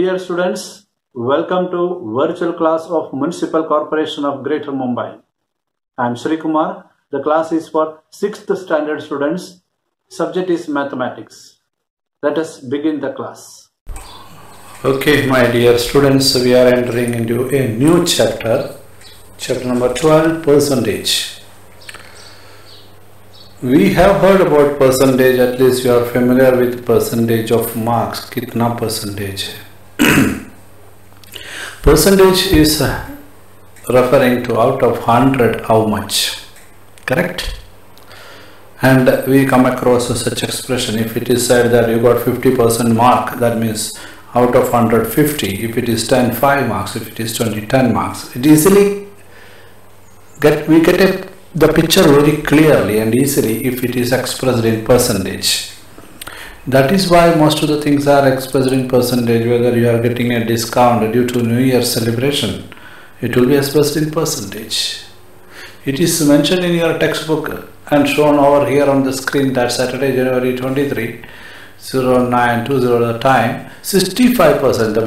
Dear students, welcome to virtual class of Municipal Corporation of Greater Mumbai. I am Sri Kumar. The class is for 6th standard students. Subject is mathematics. Let us begin the class. Okay, my dear students, we are entering into a new chapter number 12, percentage. We have heard about percentage, at least you are familiar with percentage of marks, kitna percentage. Percentage is referring to out of 100 how much, correct? And we come across such expression. If it is said that you got 50% mark, that means out of 150. If it is 10, 5 marks. If it is 20, 10 marks. It easily we get the picture very clearly and easily if it is expressed in percentage. That is why most of the things are expressed in percentage. Whether you are getting a discount due to New Year celebration, it will be expressed in percentage. It is mentioned in your textbook and shown over here on the screen that Saturday, January 23, 0920 the time, 65% the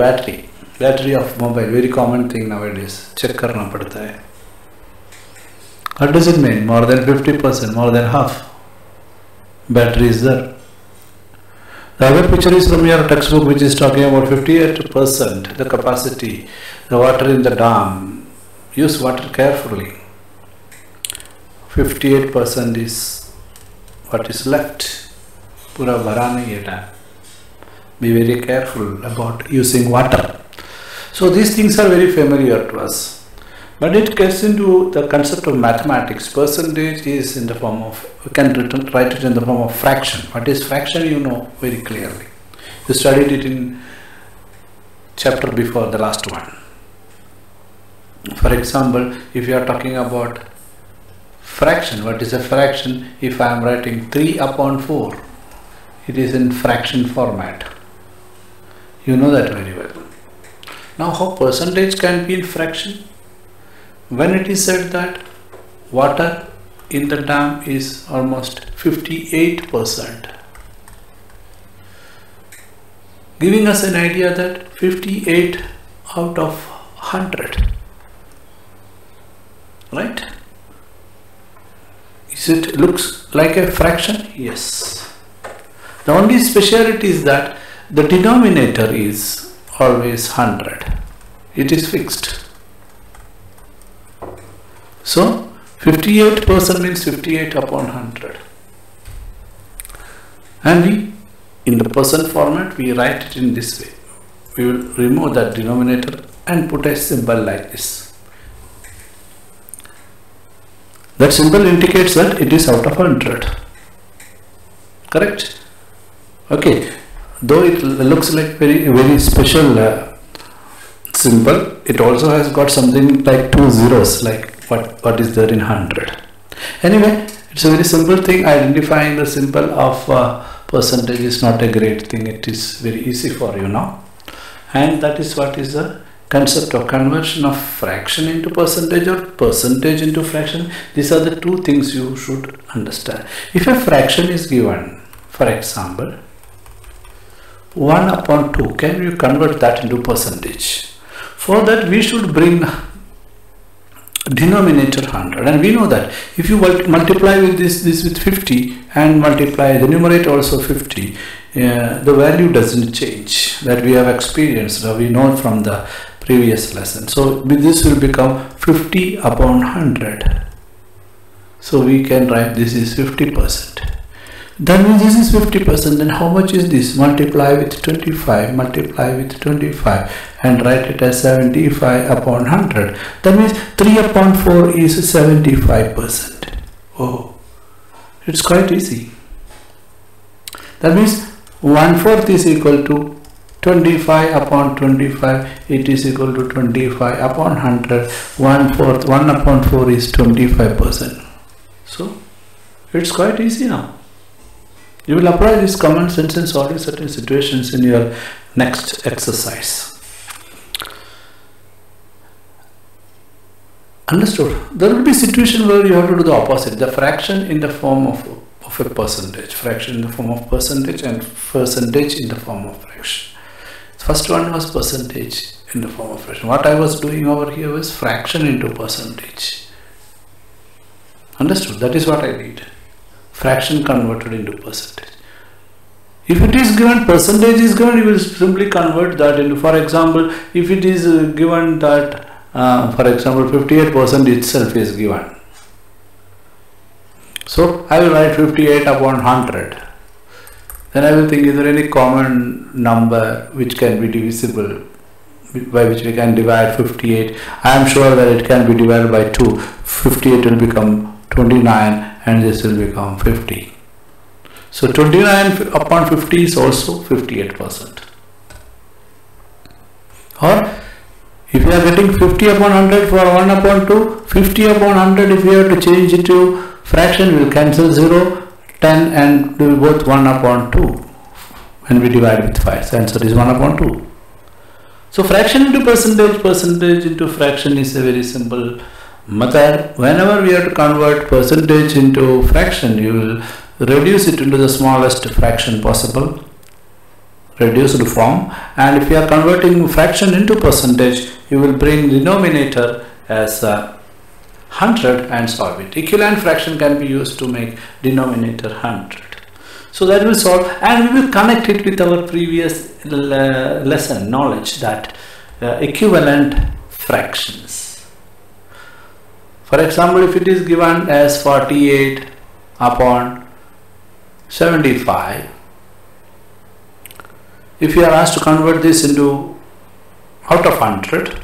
battery of mobile, very common thing nowadays. Check karna padta hai. What does it mean? More than 50%, more than half battery is there. The other picture is from your textbook, which is talking about 58% the capacity, the water in the dam. Use water carefully. 58% is what is left. Pura bhara nahi hai dam. Be very careful about using water. So these things are very familiar to us. But it gets into the concept of mathematics. Percentage is in the form of, we can write it in the form of fraction. What is fraction, you know very clearly. You studied it in chapter before the last one. For example, if you are talking about fraction, what is a fraction? If I am writing 3 upon 4, it is in fraction format. You know that very well. Now how percentage can be in fraction? When it is said that water in the dam is almost 58%, giving us an idea that 58 out of 100, right? Is it looks like a fraction? Yes. The only speciality is that the denominator is always 100. It is fixed. So 58% means 58 upon 100. And we, in the percent format, we write it in this way. We will remove that denominator and put a symbol like this. That symbol indicates that it is out of 100. Correct? Okay. Though it looks like very special symbol, it also has got something like 2 zeros, like what is there in 100. Anyway, it's a very simple thing. Identifying the symbol of percentage is not a great thing. It is very easy for you now. And that is what is the concept of conversion of fraction into percentage or percentage into fraction. These are the two things you should understand. If a fraction is given, for example, 1 upon 2, can you convert that into percentage? For that we should bring denominator 100, and we know that if you multiply with this with 50 and multiply the numerator also 50, the value doesn't change. That we have experienced, we know from the previous lesson. So this will become 50 upon 100. So we can write this is 50%. That means this is 50%. Then how much is this? Multiply with 25, multiply with 25 and write it as 75 upon 100. That means 3 upon 4 is 75%. Oh, it's quite easy. That means 1/4 is equal to 25 upon 25. It is equal to 25 upon 100. 1/4, 1 upon 4 is 25%. So it's quite easy now. You will apply this common sense in solving certain situations in your next exercise. Understood? There will be a situation where you have to do the opposite. The fraction in the form of a percentage. Fraction in the form of percentage and percentage in the form of fraction. First one was percentage in the form of fraction. What I was doing over here was fraction into percentage. Understood? That is what I did. Fraction converted into percentage. If it is given, percentage is given, you will simply convert that into, for example, if it is given that, for example, 58% itself is given. So I will write 58 upon 100. Then I will think, is there any common number which can be divisible, by which we can divide 58? I am sure that it can be divided by 2. 58 will become 29 and this will become 50. So 29 upon 50 is also 58%. Or if you are getting 50 upon 100 for 1 upon 2, 50 upon 100, if you have to change it to fraction, we will cancel 0, 10 and do both 1 upon 2 when we divide with 5. So answer is 1 upon 2. So fraction into percentage, percentage into fraction is a very simple method. Whenever we have to convert percentage into fraction, you will reduce it into the smallest fraction possible, reduced form, and if you are converting fraction into percentage, you will bring denominator as 100 and solve it. Equivalent fraction can be used to make denominator 100. So that will solve, and we will connect it with our previous lesson knowledge that equivalent fractions. For example, if it is given as 48 upon 75, if you are asked to convert this into out of 100,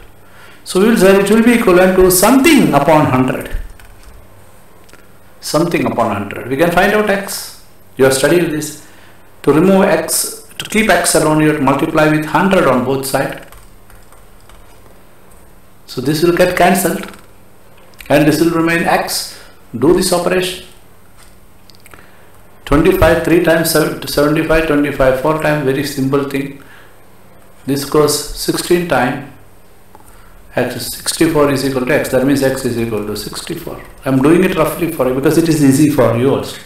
so we will say it will be equivalent to something upon 100. Something upon 100. We can find out x. You have studied this. To remove x, to keep x alone, you have to multiply with 100 on both sides. So this will get cancelled and this will remain x. Do this operation. 25 3 times 75, 25 4 times, very simple thing. This goes 16 times x, 64 is equal to x, that means x is equal to 64. I am doing it roughly for you because it is easy for you also.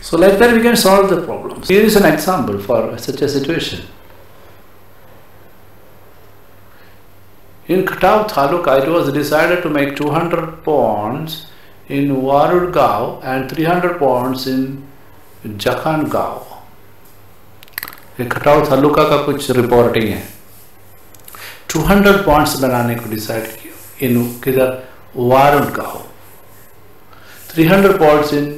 So like that we can solve the problem. Here is an example for such a situation. In Khatau Taluka, it was decided to make 200 ponds in Warud and 300 ponds in Jakhan गांव. ये खटाव तालुका का कुछ reporting है. 200 ponds बनाने को decide किया इन किधर वारुड गांव. 300 ponds in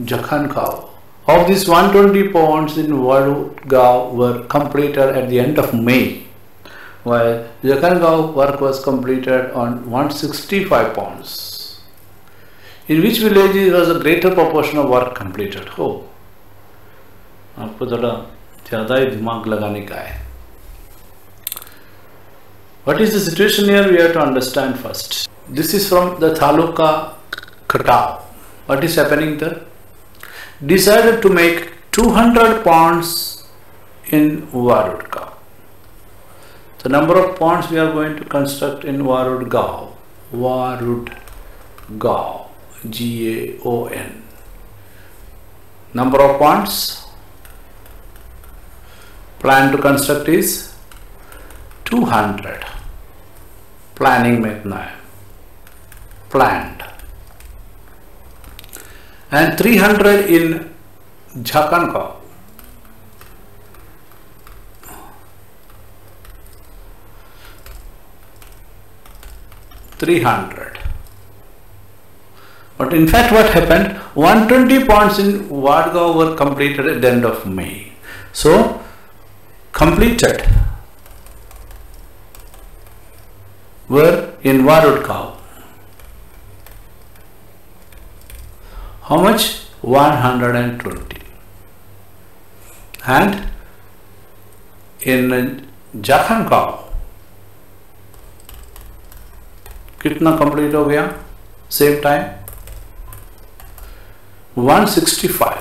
Jakhan गांव. Of these 120 ponds in Warud गांव were completed at the end of May, while Jakhan गांव work was completed on 165 ponds. In which village was a greater proportion of work completed? Oh, आपको थोड़ा ज़्यादा ही दिमाग लगाने का है. What is the situation here? We have to understand first. This is from the Taluka Khatau. What is happening there? Decided to make 200 ponds in Warud गांव. The number of ponds we are going to construct in Warud गांव. Warud गांव. GAON. Number of ponds planned to construct is 200. Planning में इतना है. Planned. And 300 in Jakhan गांव. But in fact what happened, 120 ponds in Wadgaon were completed at the end of May. So completed were in Warud. How much? 120. And in Jakhan कितना complete हो गया? Same time 165.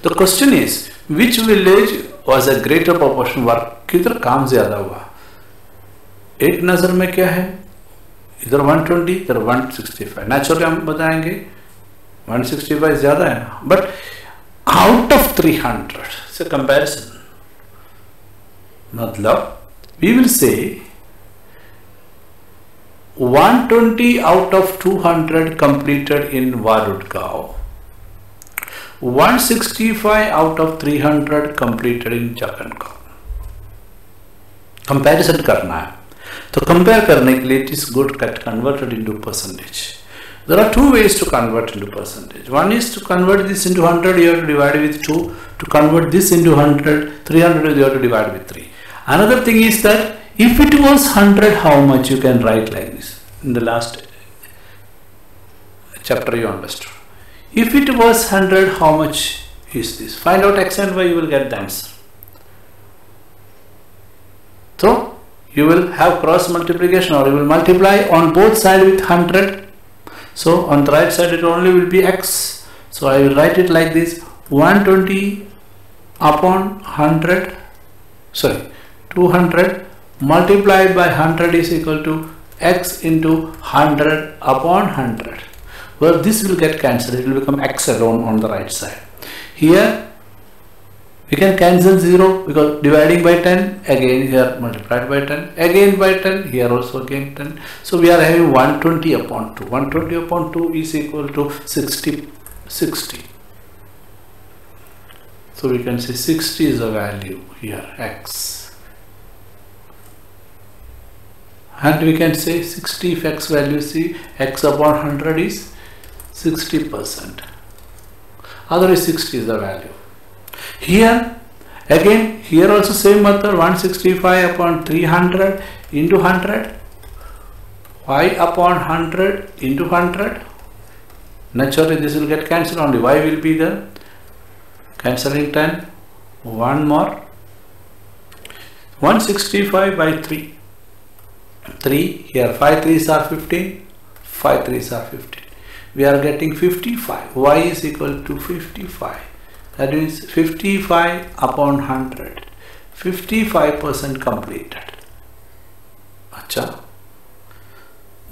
The question is, which village was a greater proportion work? किधर काम ज्यादा हुआ? एक नजर में क्या है? इधर 120, इधर 165. Naturally हम बताएंगे 165 ज्यादा है, but out of 300, it's a comparison. मतलब we will say 120 out of 200 completed in Warudgaon, 165 out of 300 completed in Chakangaon. Comparison करना है, तो compare करने के लिए it is good get converted into percentage. There are two ways to convert into percentage. One is to convert this into 100, you have to divide with 2. To convert this into 100, 300, you have to divide with 3. Another thing is that if it was 100, how much you can write like this. In the last chapter you understood. If it was 100, how much is this? Find out x and y, you will get the answer. So you will have cross multiplication, or you will multiply on both sides with 100. So on the right side it only will be x. So I will write it like this: 120 upon 100, sorry, 200 multiplied by 100 is equal to x into 100 upon 100. Well, this will get cancelled. It will become x alone on the right side. Here we can cancel 0 because dividing by 10, again here multiplied by 10, again by 10, here also again 10. So we are having 120 upon 2. 120 upon 2 is equal to 60. So we can say 60 is the value here, x. And we can say 60 if x value, see, x upon 100 is 60%. Otherwise 60 is the value. Here again, here also same method, 165 upon 300 into 100, y upon 100 into 100. Naturally this will get cancelled, only y will be there, cancelling 10, one more, 165 by 3, 3 here, 5 3s are 15, 5 3s are 15. We are getting 55, y is equal to 55. That means 55 upon 100, 55% completed. Acha.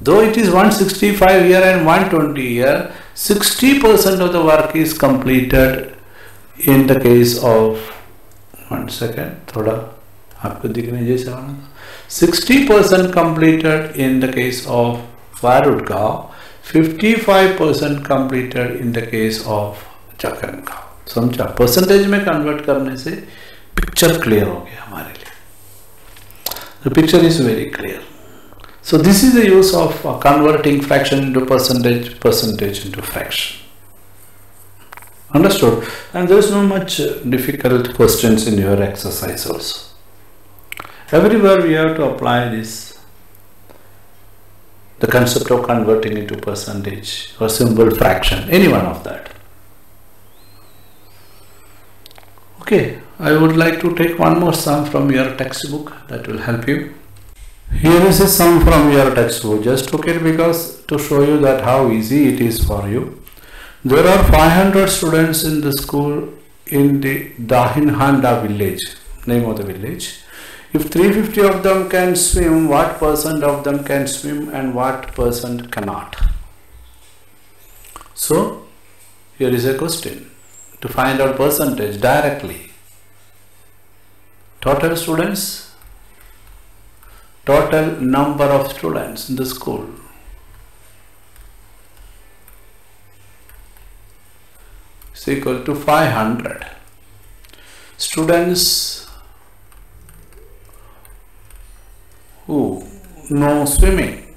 Though it is 165 here and 120 here, 60% of the work is completed in the case of, 1 second, thoda aapko dikhne jaisa bana, 60% completed in the case of Warudgaon, 55% completed in the case of Chakangaon. समझा, percentage में convert करने से picture clear हो गया हमारे लिए. The picture is very clear. So this is the use of converting fraction into percentage, percentage into fraction. Understood? And there is no much difficult questions in your exercise also. Everywhere we have to apply this, the concept of converting into percentage or simple fraction, any one of that. Okay, I would like to take one more sum from your textbook that will help you. Here is a sum from your textbook. Just took it because to show you that how easy it is for you. There are 500 students in the school in the Dahinhanda village, name of the village. If 350 of them can swim, what percent of them can swim and what percent cannot? So here is a question. To find out percentage directly, total students, total number of students in the school, is equal to 500. Students who know swimming,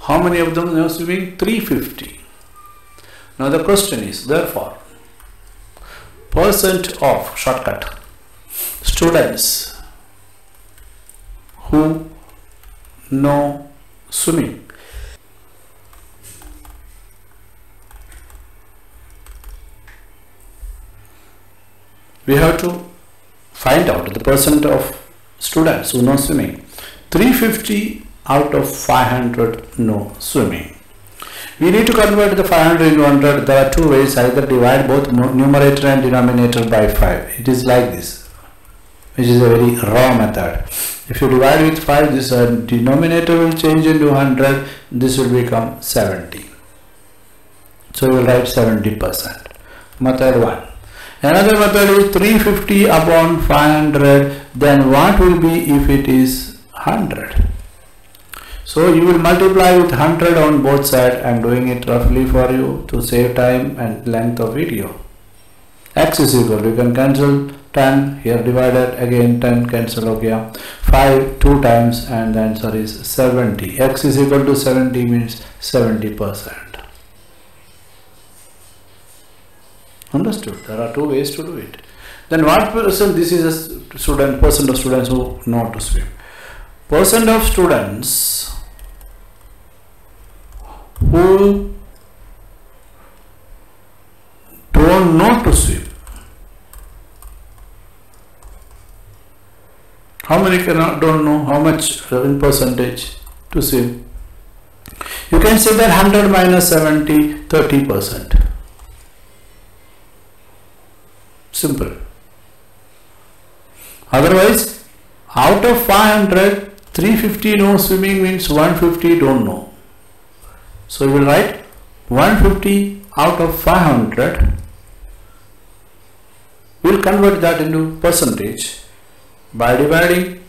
how many of them know swimming? 350. Now the question is, therefore, percent of, shortcut, students who know swimming. We have to find out the percent of students who know swimming. 350 out of 500 know swimming. We need to convert the 500 into 100. There are two ways. Either divide both numerator and denominator by 5. It is like this, which is a very raw method. If you divide with 5, this denominator will change into 100. This will become 70. So we will write 70%. Method 1. Another method is 350 upon 500. Then what will be if it is 100? So you will multiply with 100 on both sides. I am doing it roughly for you to save time and length of video. X is equal, you can cancel 10, here divided, again 10 cancel, okay, 5 2 times, and the answer is 70. X is equal to 70 means 70%. Understood? There are two ways to do it. Then what person? This is a student, percent of students who know how to swim. Percent of students who don't know to swim. How many don't know? How much in percentage to swim? You can say that 100 minus 70, 30%. Simple. Otherwise, out of 500, 350 know swimming means 150 don't know. So you will write 150 out of 500. We will convert that into percentage by dividing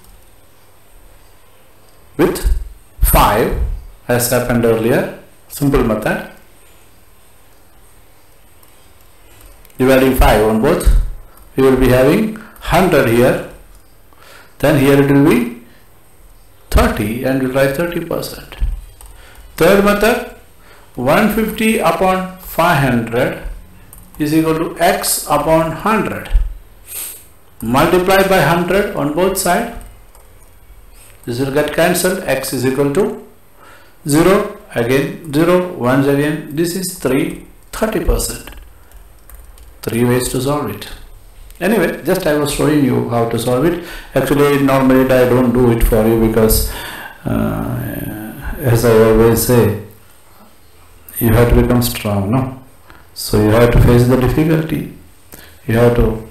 with 5 as happened earlier. Simple method. Dividing 5 on both, we will be having 100 here, then here it will be 30 and we will write 30%. Third method, 150 upon 500 is equal to x upon 100. Multiply by 100 on both sides. This will get cancelled. X is equal to 0, again 0, once again. This is 3, 30%. 3 ways to solve it. Anyway, just I was showing you how to solve it. Actually, normally I don't do it for you because as I always say, you have to become strong, no? So you have to face the difficulty. You have to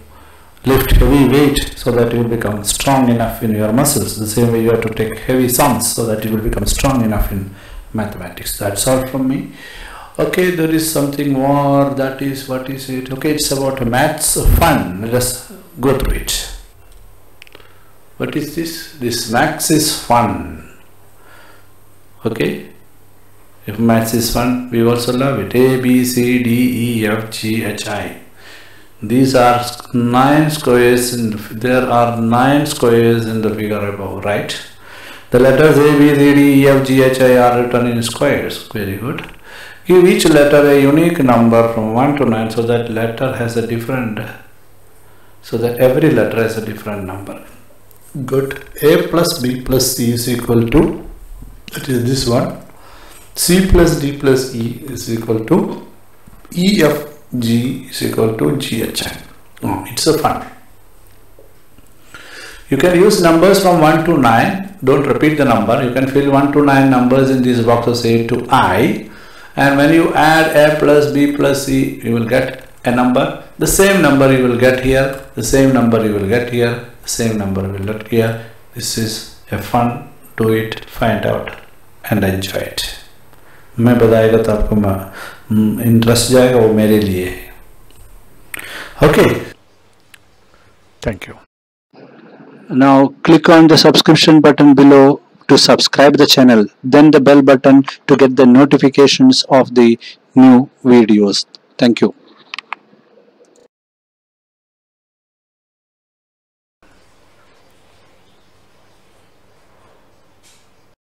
lift heavy weight so that you will become strong enough in your muscles. The same way you have to take heavy sums so that you will become strong enough in mathematics. That's all from me. Okay, there is something more. That is, what is it? Okay, it's about maths fun. Let us go through it. What is this? This maths is fun. Okay, if maths is fun, we also love it. A, B, C, D, E, F, G, H, I. These are 9 squares. There are 9 squares in the figure above, right? The letters A, B, C, D, E, F, G, H, I are written in squares. Very good. Give each letter a unique number from 1 to 9 so that letter has a different, so that every letter has a different number. Good. A plus B plus C is equal to, that is this one. C plus D plus E is equal to E F G is equal to G H I. Oh, it's a fun. You can use numbers from 1 to 9. Don't repeat the number. You can fill 1 to 9 numbers in these boxes A to I. And when you add A plus B plus C, you will get a number. The same number you will get here. The same number you will get here. The same number you will get here. This is a fun. Do it, find out and enjoy it. मैं बताएगा तो आपको interest जाएगा, वो मेरे लिए है. Okay. Thank you. Now click on the subscription button below to subscribe the channel, then the bell button to get the notifications of the new videos. Thank you.